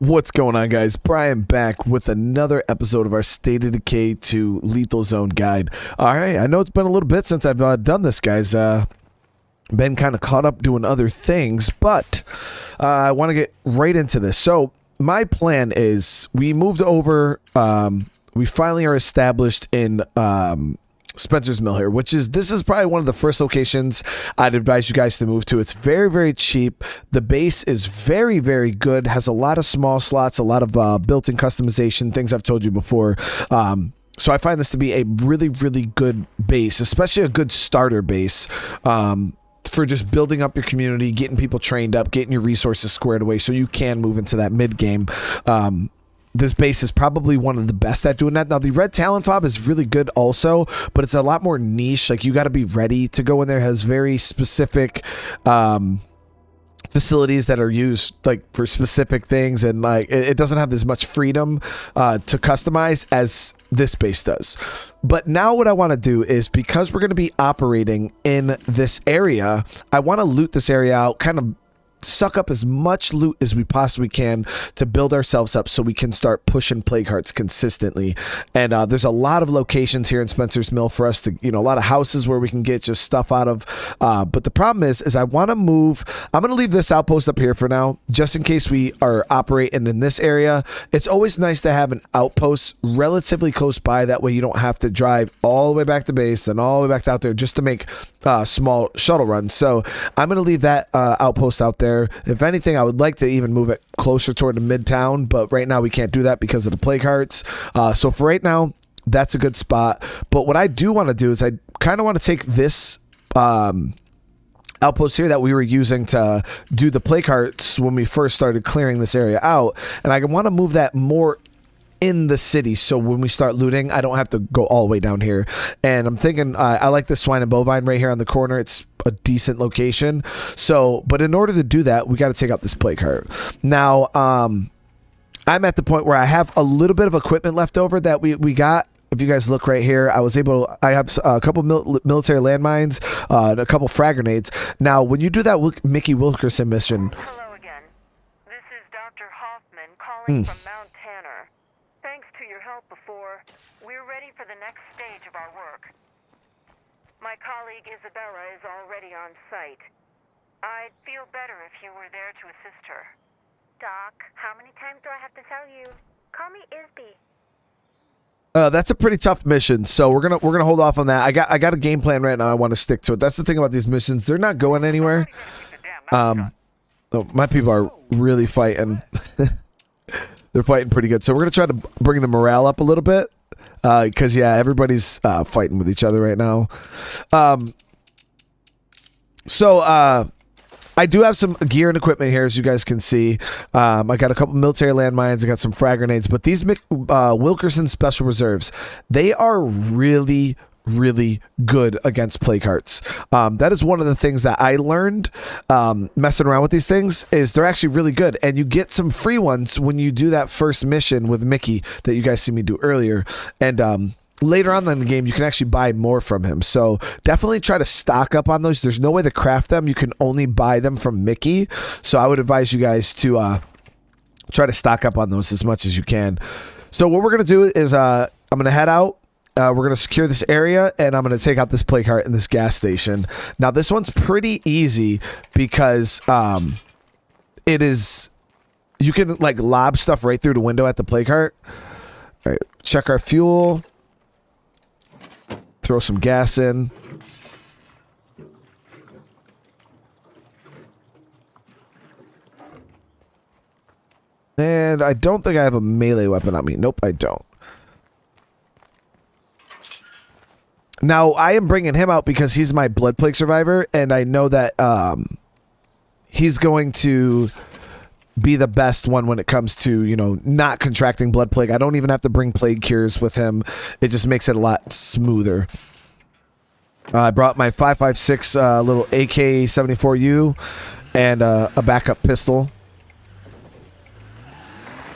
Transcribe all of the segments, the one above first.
What's going on, guys? Brian back with another episode of our State of Decay to Lethal Zone guide. Alright, I know it's been a little bit since I've done this, guys. Been kind of caught up doing other things, but I want to get right into this. So, my plan is we moved over, we finally are established in Spencer's Mill here, this is probably one of the first locations I'd advise you guys to move to. It's very, very cheap. The base is very, very good, has a lot of small slots, a lot of built-in customization, things I've told you before. So I find this to be a really, really good base, especially a good starter base for just building up your community, getting people trained up, getting your resources squared away so you can move into that mid-game. This base is probably one of the best at doing that. Now, the red talent fob is really good also, but it's a lot more niche. Like, you got to be ready to go in there. It has very specific facilities that are used like for specific things, and like it doesn't have as much freedom to customize as this base does. But now what I want to do is, because we're going to be operating in this area, I want to loot this area out, kind of suck up as much loot as we possibly can to build ourselves up so we can start pushing plague hearts consistently. And there's a lot of locations here in Spencer's Mill for us to, a lot of houses where we can get just stuff out of. But the problem is I want to move. I'm going to leave this outpost up here for now, just in case we are operating in this area. It's always nice to have an outpost relatively close by. That way you don't have to drive all the way back to base and all the way back out there just to make small shuttle runs. So I'm going to leave that outpost out there. If anything, I would like to even move it closer toward the midtown, but right now we can't do that because of the plague hearts. So for right now, that's a good spot. But what I do want to do is I kind of want to take this outpost here that we were using to do the plague hearts when we first started clearing this area out, and I want to move that more in the city, so when we start looting, I don't have to go all the way down here. And I'm thinking, I like the swine and bovine right here on the corner. It's a decent location. So, but in order to do that, we got to take out this plague heart. Now, I'm at the point where I have a little bit of equipment left over that we got. If you guys look right here, I have a couple military landmines, and a couple frag grenades. Now, when you do that Mickey Wilkerson mission. Hello again. This is Dr. Hoffman calling from Mount Tanner. Thanks to your help before, we're ready for the next stage of our work. My colleague Isabella is already on site. I'd feel better if you were there to assist her. Doc, how many times do I have to tell you? Call me Isby. That's a pretty tough mission, so we're gonna hold off on that. I got a game plan right now. I want to stick to it. That's the thing about these missions; they're not going anywhere. My people are really fighting. They're fighting pretty good, so we're gonna try to bring the morale up a little bit, because yeah, everybody's fighting with each other right now. I do have some gear and equipment here, as you guys can see. I got a couple military landmines. I got some frag grenades. But these Wilkerson Special Reserves, they are really, really good against plague hearts. That is one of the things that I learned messing around with these things, is they're actually really good. And you get some free ones when you do that first mission with Mickey that you guys see me do earlier. And later on in the game, you can actually buy more from him. So definitely try to stock up on those. There's no way to craft them. You can only buy them from Mickey. So I would advise you guys to try to stock up on those as much as you can. So what we're going to do is I'm going to head out. We're going to secure this area, and I'm going to take out this plague heart in this gas station. Now, this one's pretty easy because it is... You can, like, lob stuff right through the window at the plague heart. All right, check our fuel. Throw some gas in. And I don't think I have a melee weapon on me. Nope, I don't. Now, I am bringing him out because he's my blood plague survivor, and I know that he's going to be the best one when it comes to, not contracting blood plague. I don't even have to bring plague cures with him. It just makes it a lot smoother. I brought my 5.56 little AK-74U and a backup pistol.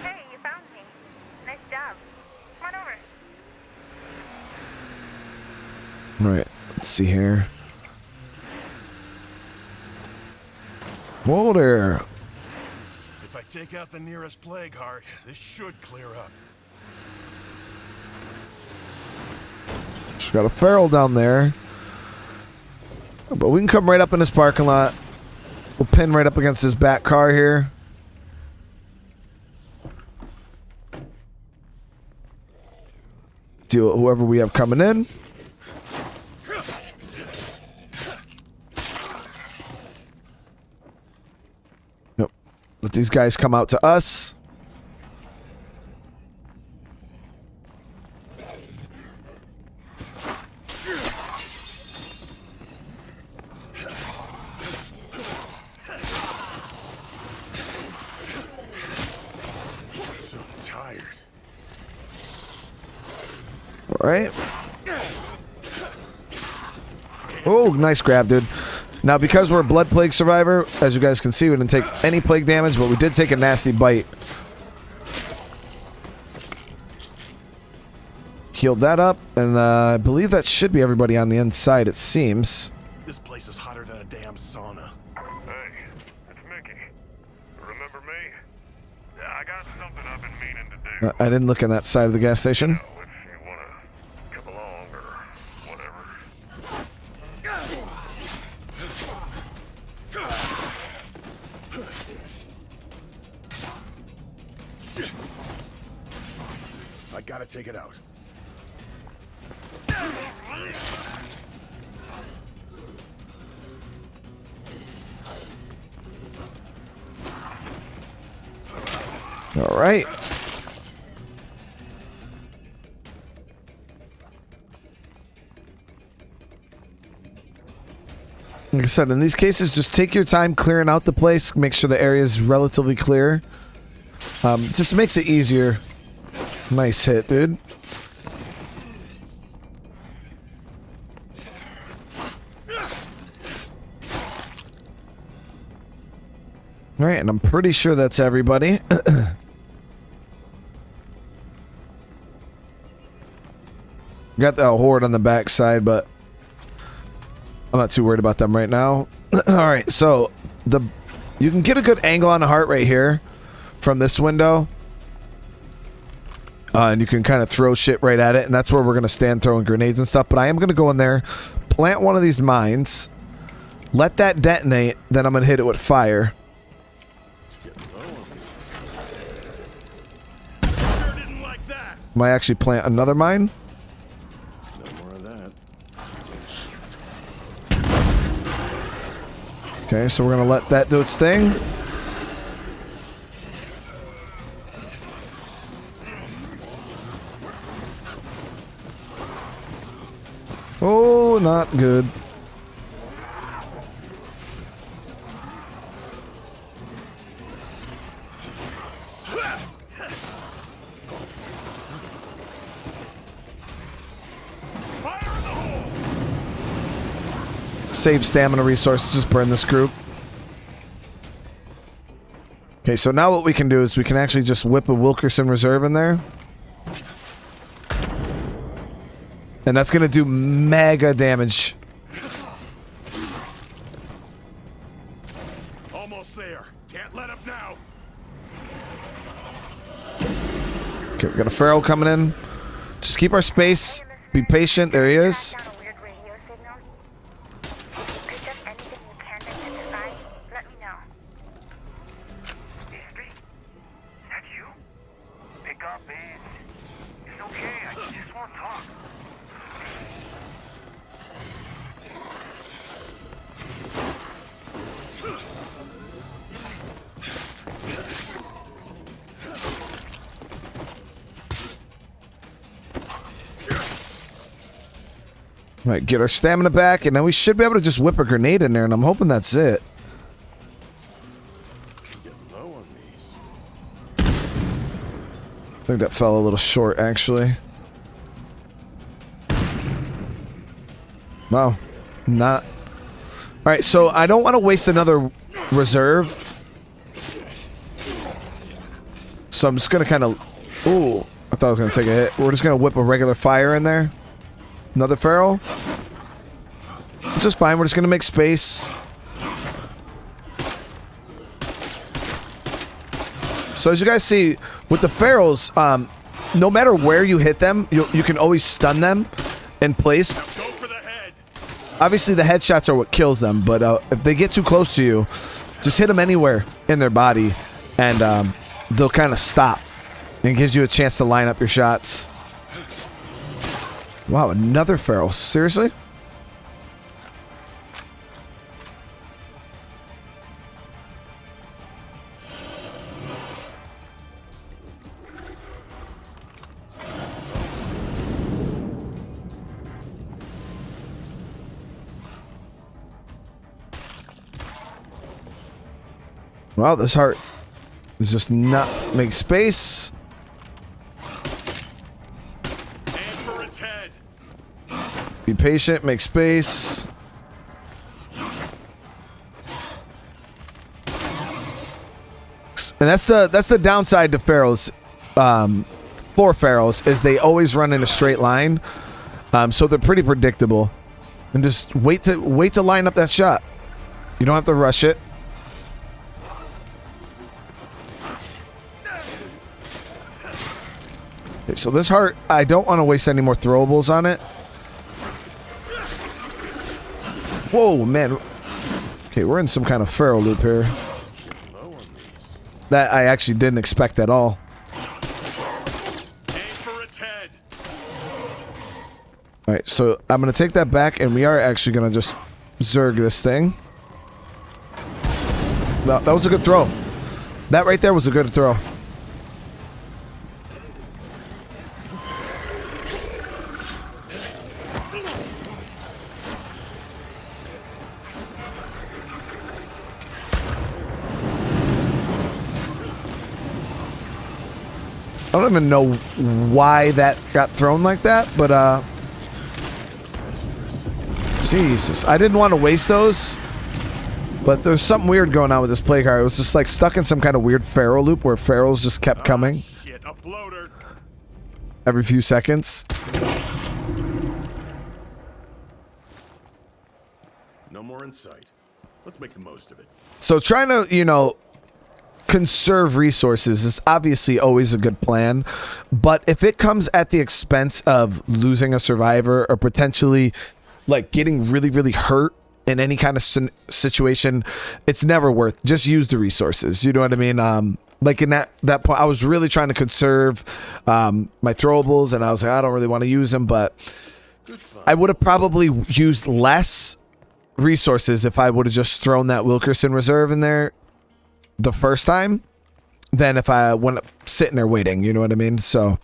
Hey, you found me. Nice job. Come on over. All right, let's see here. Whoa there. Take out the nearest plague heart. This should clear up. Just got a feral down there. But we can come right up in this parking lot. We'll pin right up against this back car here. Deal with whoever we have coming in. Yep. Let these guys come out to us. Alright. Oh, nice grab, dude. Now, because we're a blood plague survivor, as you guys can see, we didn't take any plague damage, but we did take a nasty bite. Healed that up, and I believe that should be everybody on the inside, it seems. This place is hotter than a damn sauna. Hey, it's Mickey. Remember me? Yeah, I got something I've been meaning to do. I didn't look in that side of the gas station. I gotta take it out. All right. Like I said, in these cases, just take your time clearing out the place. Make sure the area is relatively clear. Just makes it easier. Nice hit, dude. Alright, and I'm pretty sure that's everybody. Got the horde on the backside, but I'm not too worried about them right now. Alright, so you can get a good angle on the heart right here from this window. And you can kind of throw shit right at it, and that's where we're going to stand throwing grenades and stuff. But I am going to go in there, plant one of these mines, let that detonate, then I'm going to hit it with fire. Might actually plant another mine. No more of that. Okay, so we're going to let that do its thing. Oh, not good. Save stamina resources, just burn this group. Okay, so now what we can do is we can actually just whip a Wilkerson Reserve in there. And that's going to do mega damage. Almost there. Can't let up now. Okay, we got a feral coming in. Just keep our space. Be patient. There he is. Right, get our stamina back, and then we should be able to just whip a grenade in there, and I'm hoping that's it. Getting low on these. I think that fell a little short, actually. Wow. Not. Alright, so I don't want to waste another reserve. So I'm just going to kind of... Ooh, I thought I was going to take a hit. We're just going to whip a regular fire in there. Another feral. Just fine. We're just going to make space. So as you guys see, with the ferals, no matter where you hit them, you can always stun them in place. Go for the head. Obviously, the headshots are what kills them, but if they get too close to you, just hit them anywhere in their body, and they'll kind of stop. And it gives you a chance to line up your shots. Wow, another feral. Seriously? Wow, this heart is just not make space. Aim for its head. Be patient, make space. And that's the downside to ferals. For ferals is they always run in a straight line, so they're pretty predictable. And just wait to line up that shot. You don't have to rush it. Okay, so this heart, I don't want to waste any more throwables on it. Whoa, man. Okay, we're in some kind of feral loop here. That I actually didn't expect at all. Aim for its head. Alright, so I'm going to take that back, and we are actually going to just zerg this thing. That was a good throw. That right there was a good throw. I don't even know why that got thrown like that, but Jesus, I didn't want to waste those, but there's something weird going on with this play card. It was just like stuck in some kind of weird feral loop where ferals just kept coming Shit, a bloater. every few seconds. No more in sight. Let's make the most of it. So trying to, you know, conserve resources is obviously always a good plan, but if it comes at the expense of losing a survivor or potentially like getting really, really hurt in any kind of situation, it's never worth. Just use the resources. You know what I mean? Like in that point, I was really trying to conserve my throwables, and I was like, I don't really want to use them, but I would have probably used less resources if I would have just thrown that Wilkerson reserve in there the first time than if I went sitting there waiting. You know what I mean? So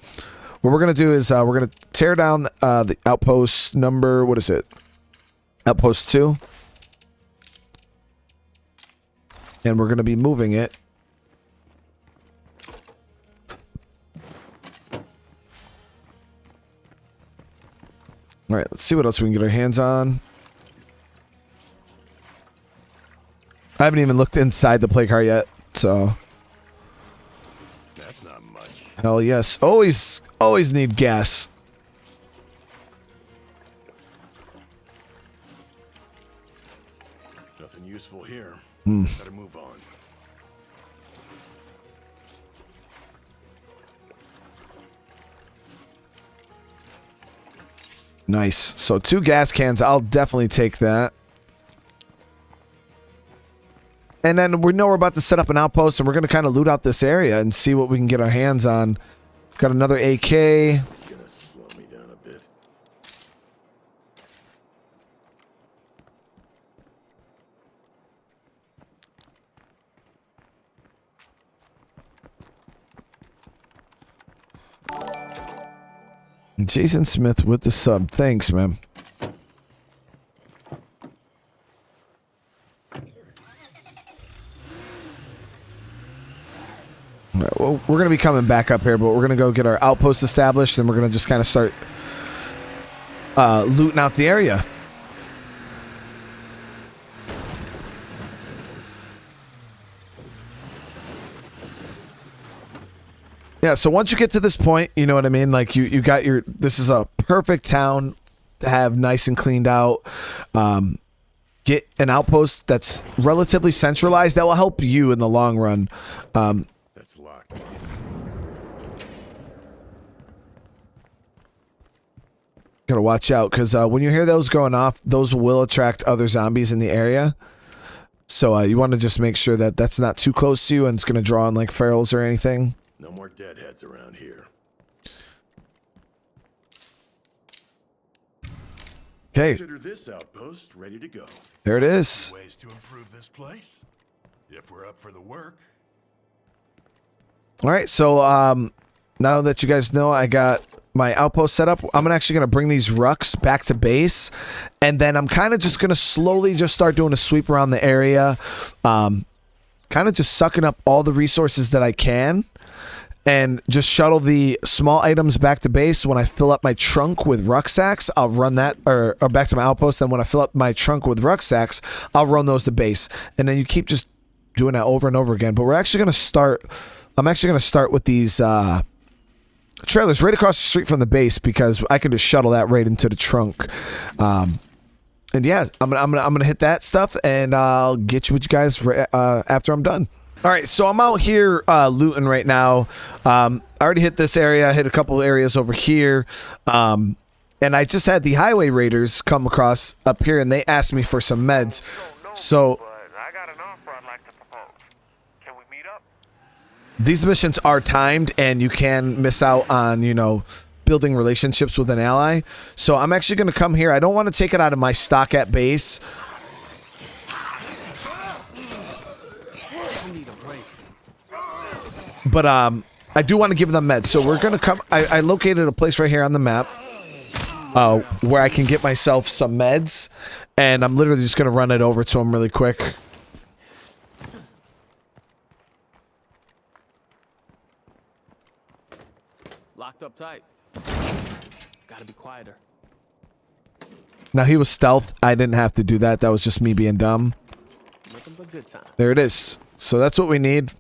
what we're going to do is we're going to tear down the outpost number. What is it? Outpost 2. And we're going to be moving it. All right, let's see what else we can get our hands on. I haven't even looked inside the play card yet, so. That's not much. Hell yes. Always need gas. Nothing useful here. Better move on. Nice. So 2 gas cans. I'll definitely take that. And then we know we're about to set up an outpost, and we're going to kind of loot out this area and see what we can get our hands on. Got another AK. It's gonna slow me down a bit. Jason Smith with the sub. Thanks, man. All right, well, we're going to be coming back up here, but we're going to go get our outpost established, and we're going to just kind of start looting out the area. Yeah, so once you get to this point, you know what I mean? Like, you got your... This is a perfect town to have nice and cleaned out. Get an outpost that's relatively centralized that will help you in the long run. That's locked. Gotta watch out, because when you hear those going off, those will attract other zombies in the area. So you want to just make sure that that's not too close to you and it's going to draw on like ferals or anything. No more deadheads around here. Okay, Consider this outpost ready to go. there it is. Ways to improve this place? If we're up for the work. All right, so now that you guys know I got my outpost set up, I'm actually going to bring these rucks back to base, and then I'm kind of just going to slowly just start doing a sweep around the area, kind of just sucking up all the resources that I can, and just shuttle the small items back to base. When I fill up my trunk with rucksacks, I'll run that, or back to my outpost, then when I fill up my trunk with rucksacks, I'll run those to base, and then you keep just doing that over and over again. But we're actually going to start, I'm actually going to start with these trailers right across the street from the base, because I can just shuttle that right into the trunk. And yeah, I'm gonna hit that stuff, and I'll get you with you guys after I'm done. All right, so I'm out here looting right now. I already hit this area. I hit a couple areas over here. And I just had the highway raiders come across up here, and they asked me for some meds. So But I got an offer I'd like to propose. Can we meet up? these missions are timed, and you can miss out on, you know, building relationships with an ally. So I'm actually going to come here. I don't want to take it out of my stock at base. But I do want to give them meds. So we're going to come. I located a place right here on the map where I can get myself some meds. And I'm literally just going to run it over to them really quick. Locked up tight. Gotta be quieter. Now, he was stealth. I didn't have to do that. That was just me being dumb. Nothing but good time. There it is. So that's what we need.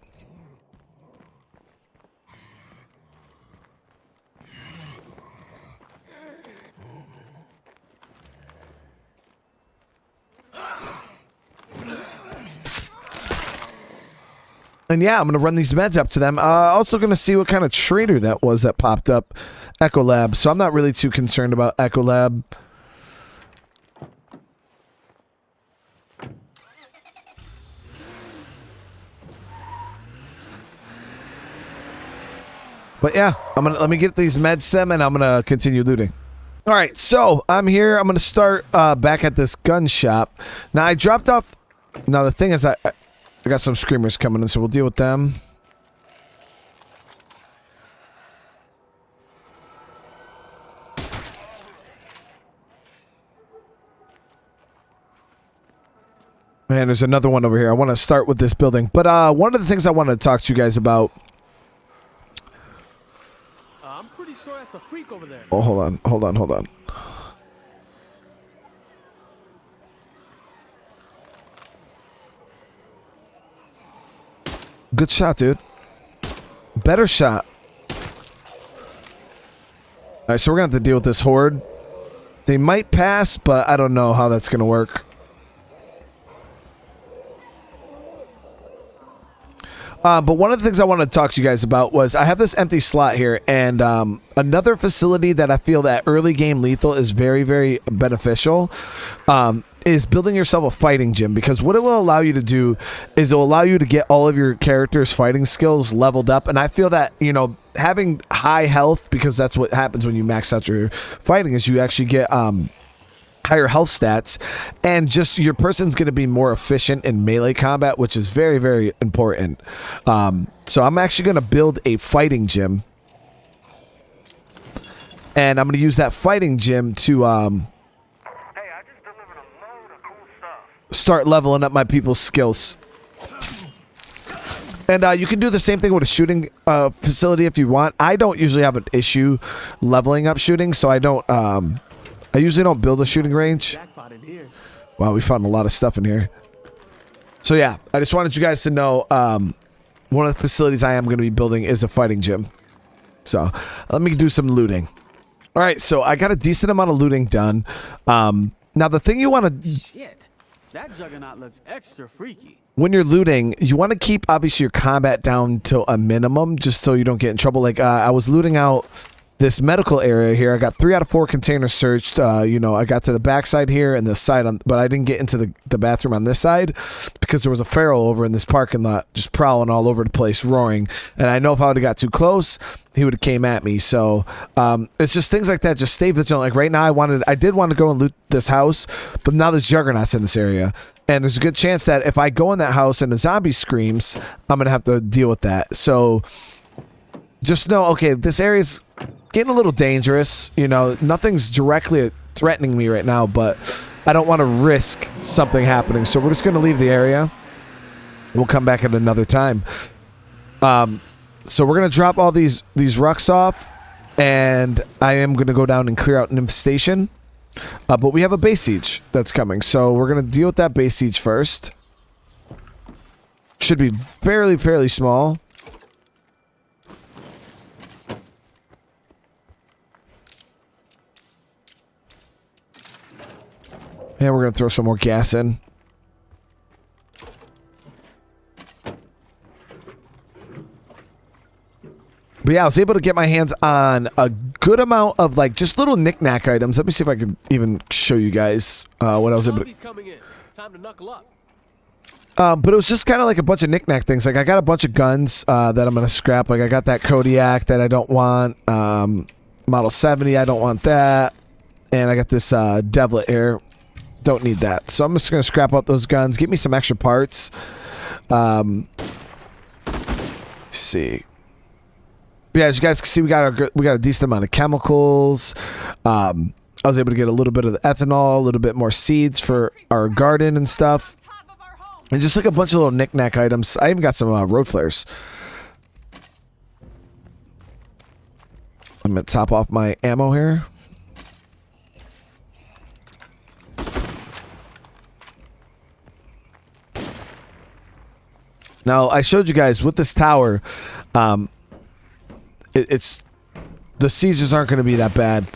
And yeah, I'm going to run these meds up to them. Also going to see what kind of trader that was that popped up. Echo Lab. So I'm not really too concerned about Echo Lab. But yeah, let me get these meds to them, and I'm going to continue looting. All right, so I'm here. I'm going to start back at this gun shop. Now, I dropped off. Now, the thing is, I got some screamers coming in, so we'll deal with them. Man, there's another one over here. I want to start with this building. But one of the things I wanted to talk to you guys about. I'm pretty sure that's a freak over there. Oh, hold on. Good shot, dude. Better shot. Alright, so we're going to have to deal with this horde. They might pass, but I don't know how that's going to work. But one of the things I wanted to talk to you guys about was I have this empty slot here, and another facility that I feel that early game lethal is very, very beneficial is building yourself a fighting gym, because what it will allow you to do is it will allow you to get all of your characters' fighting skills leveled up. And I feel that, you know, having high health, because that's what happens when you max out your fighting, is you actually get higher health stats, and just your person's going to be more efficient in melee combat, which is very, very important. So I'm actually going to build a fighting gym, and I'm going to use that fighting gym to Hey, I just delivered a load of cool stuff. start leveling up my people's skills. And you can do the same thing with a shooting facility if you want. I don't usually have an issue leveling up shooting, so I don't. I usually don't build a shooting range. Jackpot in here. Wow, we found a lot of stuff in here. So yeah, I just wanted you guys to know one of the facilities I am going to be building is a fighting gym. So let me do some looting. All right, so I got a decent amount of looting done. Now the thing you want to... Shit. That juggernaut looks extra freaky. when you're looting, you want to keep obviously your combat down to a minimum just so you don't get in trouble. Like I was looting out this medical area here. I got 3 out of 4 containers searched. You know, I got to the backside here and the side on, but I didn't get into the bathroom on this side because there was a feral over in this parking lot just prowling all over the place, roaring. And I know if I would have got too close, he would have came at me. So it's just things like that. Just stay vigilant. Like right now, I did want to go and loot this house, but now there's juggernauts in this area. And there's a good chance that if I go in that house and a zombie screams, I'm going to have to deal with that. So just know, okay, this area's getting a little dangerous. You know, nothing's directly threatening me right now, but I don't want to risk something happening. So we're just going to leave the area. We'll come back at another time. So we're going to drop all these rucks off, and I am going to go down and clear out an infestation. But we have a base siege that's coming, so we're going to deal with that base siege first. Should be fairly small. And we're going to throw some more gas in. But yeah, I was able to get my hands on a good amount of like just little knick-knack items. Let me see if I can even show you guys what I was able to... Coming in. Time to knuckle up. But it was just kind of like a bunch of knick-knack things. Like I got a bunch of guns that I'm going to scrap. Like I got that Kodiak that I don't want. Model 70, I don't want that. And I got this Devlet here. Don't need that. So I'm just going to scrap up those guns. Get me some extra parts. Let's see. But yeah, as you guys can see, we got a decent amount of chemicals. I was able to get a little bit of the ethanol, a little bit more seeds for our garden and stuff. And just like a bunch of little knick-knack items. I even got some road flares. I'm going to top off my ammo here. Now, I showed you guys with this tower, it's the sieges aren't going to be that bad.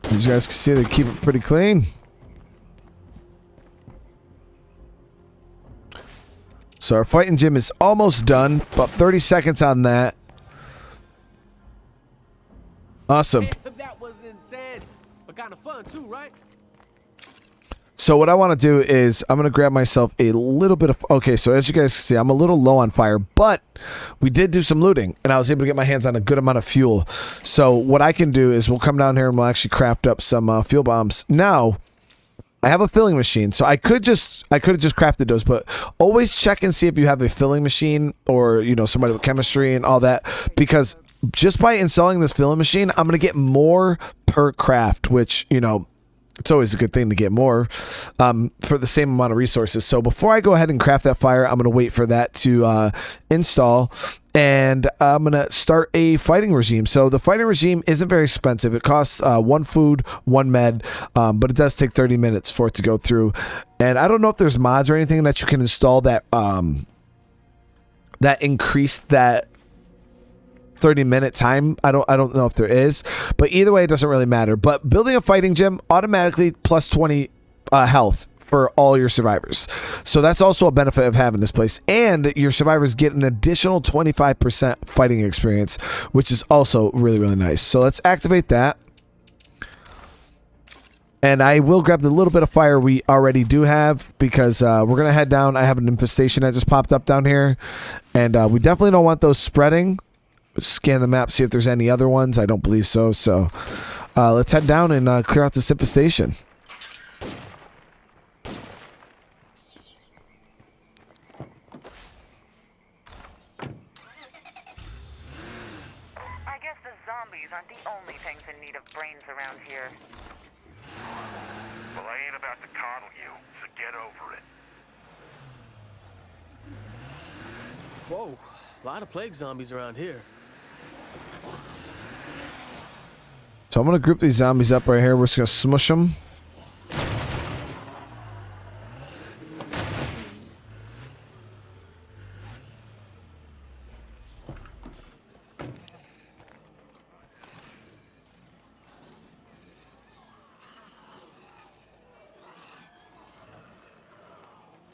As you guys can see, they keep it pretty clean. So our fighting gym is almost done. About 30 seconds on that. Awesome. That was intense, but kind of fun too, right? So what I want to do is I'm going to grab myself a little bit of... Okay, so as you guys can see, I'm a little low on fire, but we did do some looting, and I was able to get my hands on a good amount of fuel. So what I can do is we'll come down here and we'll actually craft up some fuel bombs. Now, I have a filling machine, so I could have just crafted those, but always check and see if you have a filling machine or, you know, somebody with chemistry and all that, because just by installing this filling machine, I'm going to get more per craft, which, you know, it's always a good thing to get more for the same amount of resources. So before I go ahead and craft that fire, I'm going to wait for that to install, and I'm going to start a fighting regime. So the fighting regime isn't very expensive. It costs 1 food, 1 med, but it does take 30 minutes for it to go through. And I don't know if there's mods or anything that you can install that that increase that 30-minute time. I don't know if there is, but either way, it doesn't really matter. But building a fighting gym automatically plus 20 health for all your survivors. So that's also a benefit of having this place. And your survivors get an additional 25% fighting experience, which is also really, really nice. So let's activate that. And I will grab the little bit of fire we already do have, because we're going to head down. I have an infestation that just popped up down here, and we definitely don't want those spreading. Scan the map, see if there's any other ones. I don't believe so. So let's head down and clear out this infestation. I guess the zombies aren't the only things in need of brains around here. Well, I ain't about to coddle you, so get over it. Whoa, a lot of plague zombies around here. So I'm going to group these zombies up right here. We're just going to smush them.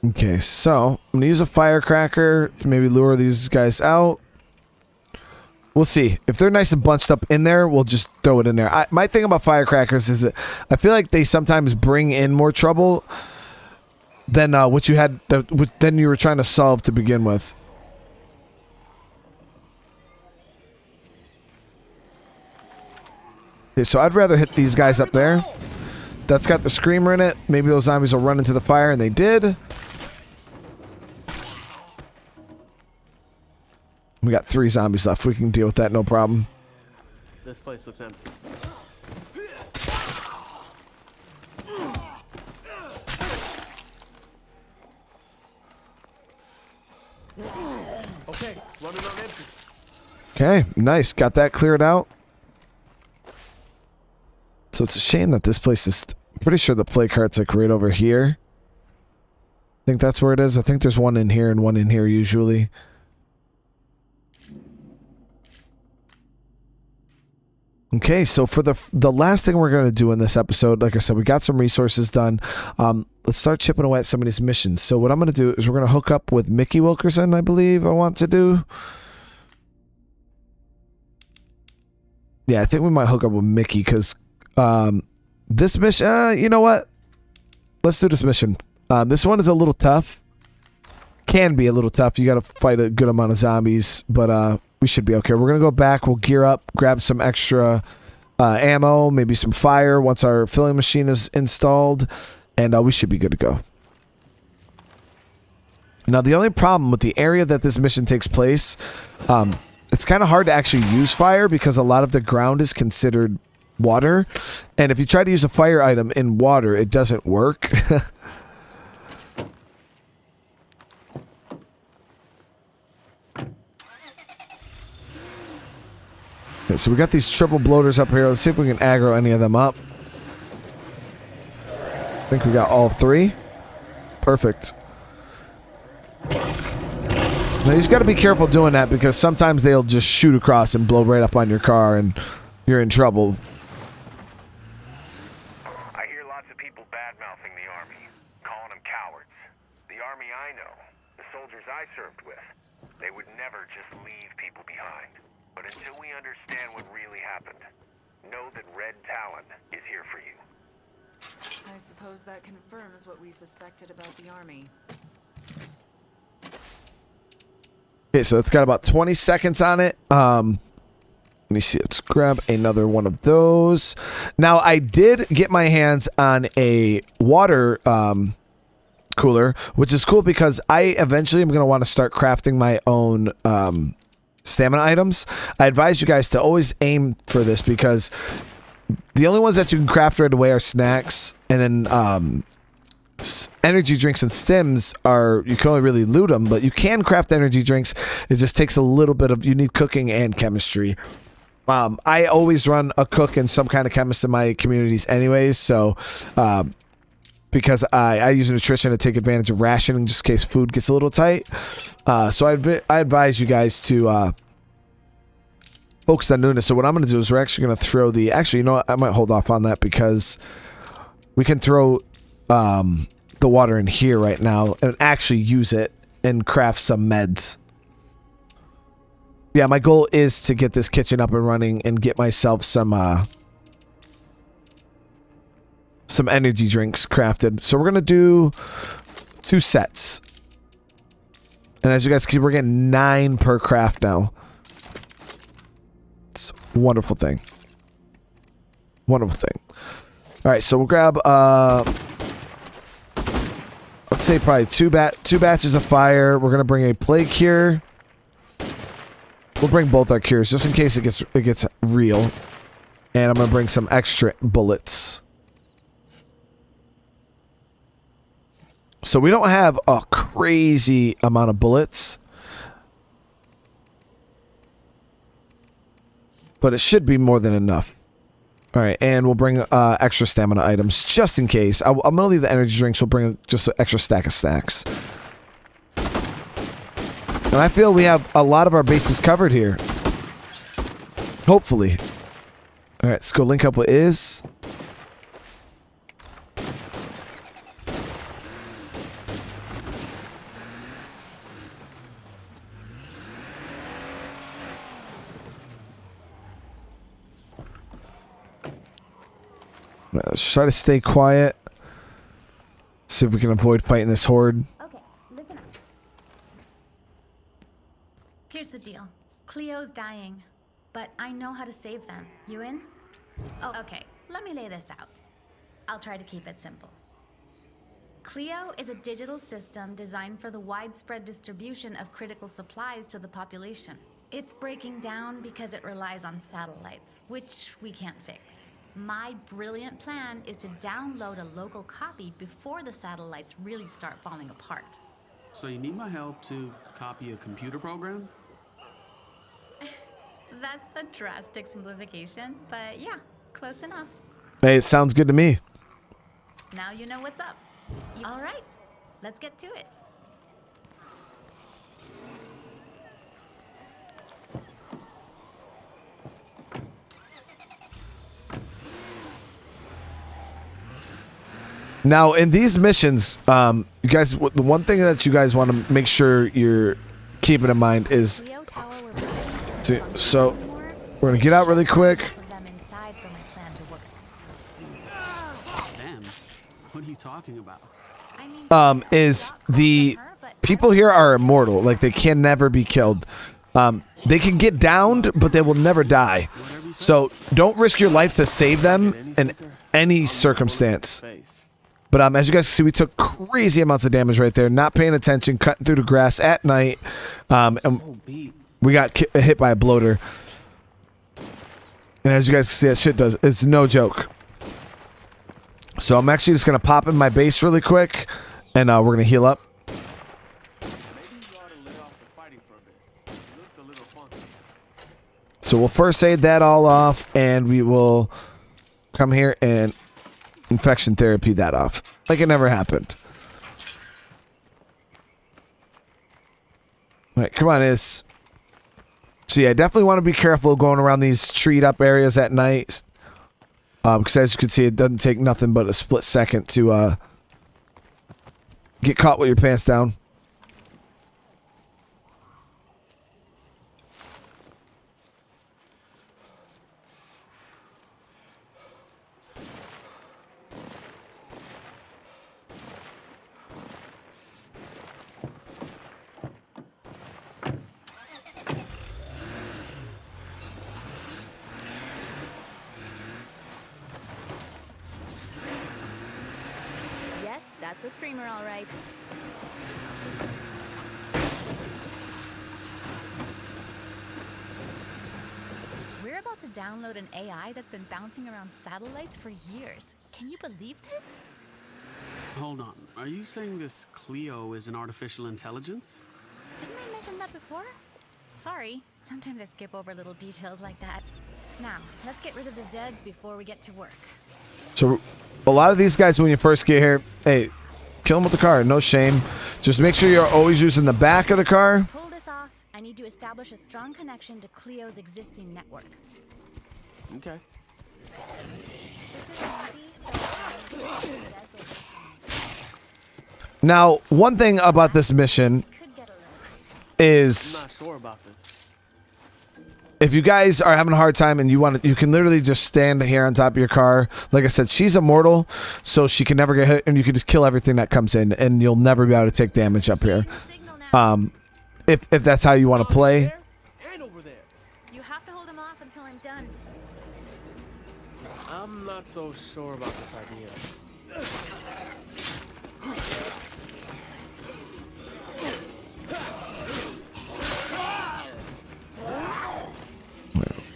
Okay, so I'm going to use a firecracker to maybe lure these guys out. We'll see. If they're nice and bunched up in there, we'll just throw it in there. My thing about firecrackers is that I feel like they sometimes bring in more trouble than what you had, than you were trying to solve to begin with. Okay, so I'd rather hit these guys up there. That's got the screamer in it. Maybe those zombies will run into the fire, and they did. We got 3 zombies left. We can deal with that, no problem. This place looks empty. Okay, running on empty. Okay, nice. Got that cleared out. So it's a shame that this place is... I'm pretty sure the play cart's like right over here. I think that's where it is. I think there's one in here and one in here usually. Okay, so for the last thing we're going to do in this episode, like I said, we got some resources done. Let's start chipping away at some of these missions. So what I'm going to do is we're going to hook up with Mickey Wilkerson, I believe I want to do. Yeah, I think we might hook up with Mickey because this mission, you know what? Let's do this mission. This one is a little tough. Can be a little tough. You got to fight a good amount of zombies, but we should be okay. We're going to go back. We'll gear up, grab some extra ammo, maybe some fire once our filling machine is installed, and we should be good to go. Now, the only problem with the area that this mission takes place, it's kind of hard to actually use fire because a lot of the ground is considered water, and if you try to use a fire item in water, it doesn't work. Okay, so we got these triple bloaters up here. Let's see if we can aggro any of them up. I think we got all 3. Perfect. Now you just got to be careful doing that because sometimes they'll just shoot across and blow right up on your car and you're in trouble. I hear lots of people bad-mouthing the Army, calling them cowards. The Army I know, the soldiers I served with, they would never just leave people behind. But until we understand what really happened, know that Red Talon is here for you. I suppose that confirms what we suspected about the Army. Okay, so it's got about 20 seconds on it. Let me see. Let's grab another one of those. Now, I did get my hands on a water cooler, which is cool because I eventually am going to want to start crafting my own stamina items. I advise you guys to always aim for this because the only ones that you can craft right away are snacks, and then energy drinks and stims are, you can only really loot them, but you can craft energy drinks. It just takes a little bit of, you need cooking and chemistry. I always run a cook and some kind of chemist in my communities anyways, so because I use nutrition to take advantage of rationing just in case food gets a little tight. So I advise you guys to focus on doing this. So what I'm going to do is we're actually going to throw the... Actually, you know what? I might hold off on that because we can throw the water in here right now and actually use it and craft some meds. Yeah, my goal is to get this kitchen up and running and get myself some energy drinks crafted. So we're going to do 2 sets. And as you guys can see, we're getting 9 per craft now. It's a wonderful thing. Wonderful thing. All right, so we'll grab, let's say probably two batches of fire. We're going to bring a plague cure. We'll bring both our cures just in case it gets real. And I'm going to bring some extra bullets. So we don't have a crazy amount of bullets, but it should be more than enough. All right, and we'll bring extra stamina items just in case. I'm gonna leave the energy drinks. We'll bring just an extra stack of snacks. And I feel we have a lot of our bases covered here. Hopefully. All right, let's go link up with Iz. Let's try to stay quiet. See if we can avoid fighting this horde. Okay, listen up. Here's the deal. Cleo's dying, but I know how to save them. You in? Oh, okay. Let me lay this out. I'll try to keep it simple. Cleo is a digital system designed for the widespread distribution of critical supplies to the population. It's breaking down because it relies on satellites, which we can't fix. My brilliant plan is to download a local copy before the satellites really start falling apart. So you need my help to copy a computer program? That's a drastic simplification, but yeah, close enough. Hey, it sounds good to me. Now you know what's up. All right, let's get to it. Now, in these missions, you guys, the one thing that you guys want to make sure you're keeping in mind is, so we're gonna get out really quick. Damn. What are you talking about? Is the people here are immortal, like they can never be killed. They can get downed, but they will never die. So don't risk your life to save them in any circumstance. But as you guys can see, we took crazy amounts of damage right there. Not paying attention, cutting through the grass at night. And we got hit by a bloater. And as you guys can see, that shit does. It's no joke. So I'm actually just going to pop in my base really quick. And we're going to heal up. So we'll first aid that all off. And we will come here and infection therapy that off like it never happened. All right, come on, Iz. So yeah, definitely want to be careful going around these treed up areas at night, because as you can see, it doesn't take nothing but a split second to get caught with your pants down. That's a screamer, all right. We're about to download an AI that's been bouncing around satellites for years. Can you believe this? Hold on. Are you saying this Cleo is an artificial intelligence? Didn't I mention that before? Sorry. Sometimes I skip over little details like that. Now, let's get rid of the Zeds before we get to work. So a lot of these guys, when you first get here, hey, kill them with the car, no shame. Just make sure you're always using the back of the car. To pull this off, I need to establish a strong connection to Cleo's existing network. Okay. Now, one thing about this mission is, I'm not sure about this. if you guys are having a hard time and you can literally just stand here on top of your car. Like I said, she's immortal, so she can never get hit, and you can just kill everything that comes in, and you'll never be able to take damage up here. If that's how you want to play. You have to hold him off until I'm done. I'm not so sure about this idea.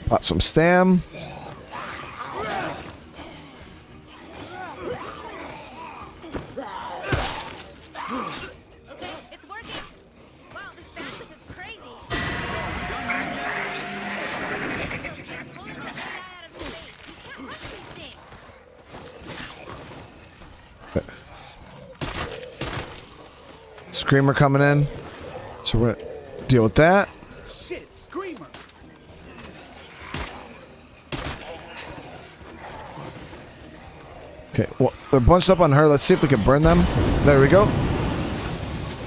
Pop some stam. Okay, it's working. Wow, this bandwidth is crazy. Pull the guy out of space. You can't rush Screamer coming in. So we're gonna deal with that. Shit, Screamer. Okay, well, they're bunched up on her. Let's see if we can burn them. There we go.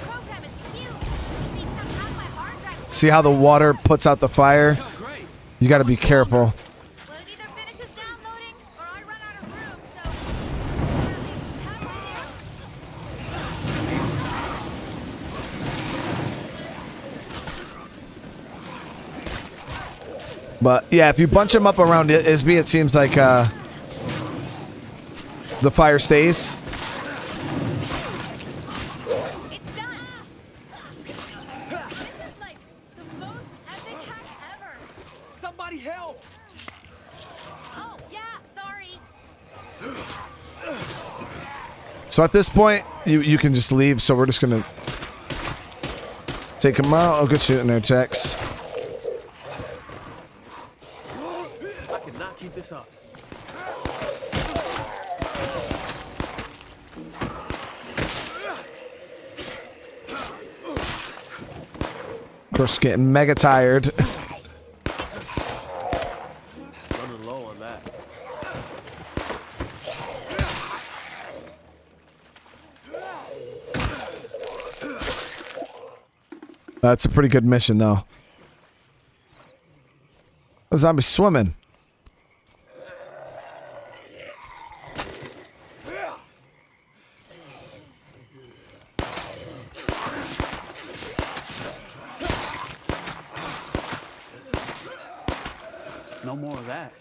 Program is huge. See, somehow my hard drive See how the water puts out the fire? Oh, great. You got to be careful. Well, it either finishes downloading or I run out of room, so we're at least halfway there. But yeah, if you bunch them up around Isby, it seems like the fire stays. It's done. This is like the most epic hack ever. Somebody help! Oh, yeah, sorry. So at this point, you can just leave. So we're just gonna take them out. Oh, good shooting there, Tex. I cannot keep this up. Of course, getting mega tired. Running low on that. That's a pretty good mission, though. A zombie swimming. No more of that.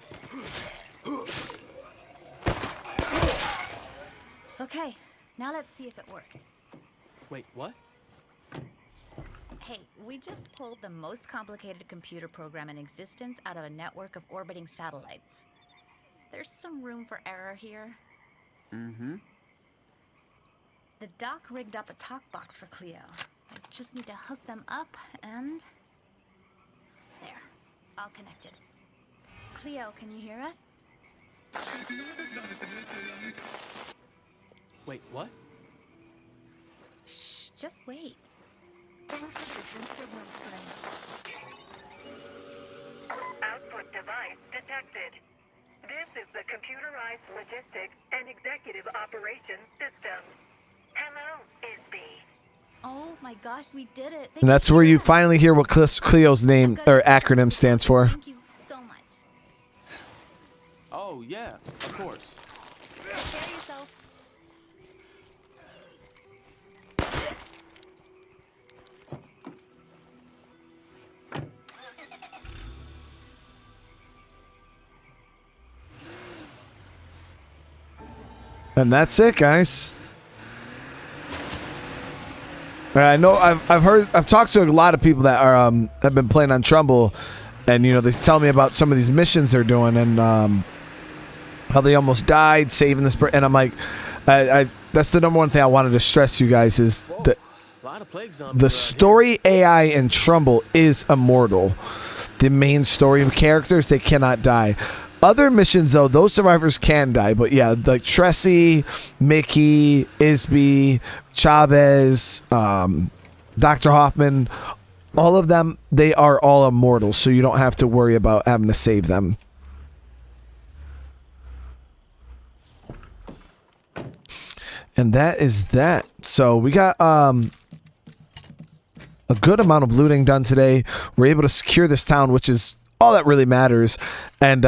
Okay, now let's see if it worked. Wait, what? Hey, we just pulled the most complicated computer program in existence out of a network of orbiting satellites. There's some room for error here. Mm-hmm. The doc rigged up a talk box for Cleo. I just need to hook them up and... There, all connected. Cleo, can you hear us? Wait, what? Shh, just wait. Output device detected. This is the Computerized Logistics and Executive Operations System. Hello, Isby. Oh my gosh, we did it. Thank And that's you. where you finally hear what Cleo's name or acronym stands for. Thank you so much. Oh, yeah, of course. Take care of yourself. And that's it, guys. I know I've talked to a lot of people that are have been playing on Trumbull, and you know they tell me about some of these missions they're doing and how they almost died saving this. And I'm like, that's the number one thing I wanted to stress to you guys is that A lot of plague zombies the around story AI in Trumbull is immortal. The main story characters, they cannot die. Other missions, though, those survivors can die. But yeah, like Tressie, Mickey, Isby, Chavez, Dr. Hoffman, all of them, they are all immortal. So you don't have to worry about having to save them. And that is that. So we got a good amount of looting done today. We're able to secure this town, which is all that really matters. And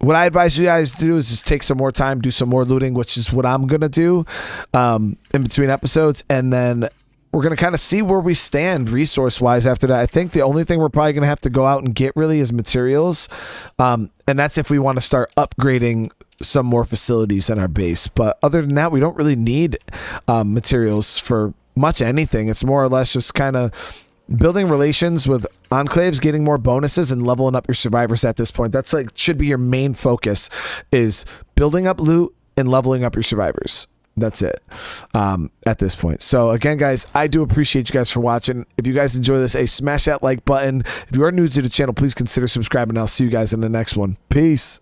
what I advise you guys to do is just take some more time, do some more looting, which is what I'm going to do in between episodes. And then we're going to kind of see where we stand resource-wise after that. I think the only thing we're probably going to have to go out and get really is materials. And that's if we want to start upgrading some more facilities in our base. But other than that, we don't really need materials for much anything. It's more or less just kind of building relations with enclaves, getting more bonuses, and leveling up your survivors at this point. That's like should be your main focus, is building up loot and leveling up your survivors. That's it at this point. So again, guys, I do appreciate you guys for watching. If you guys enjoy this, smash that like button. If you are new to the channel, please consider subscribing. I'll see you guys in the next one. Peace.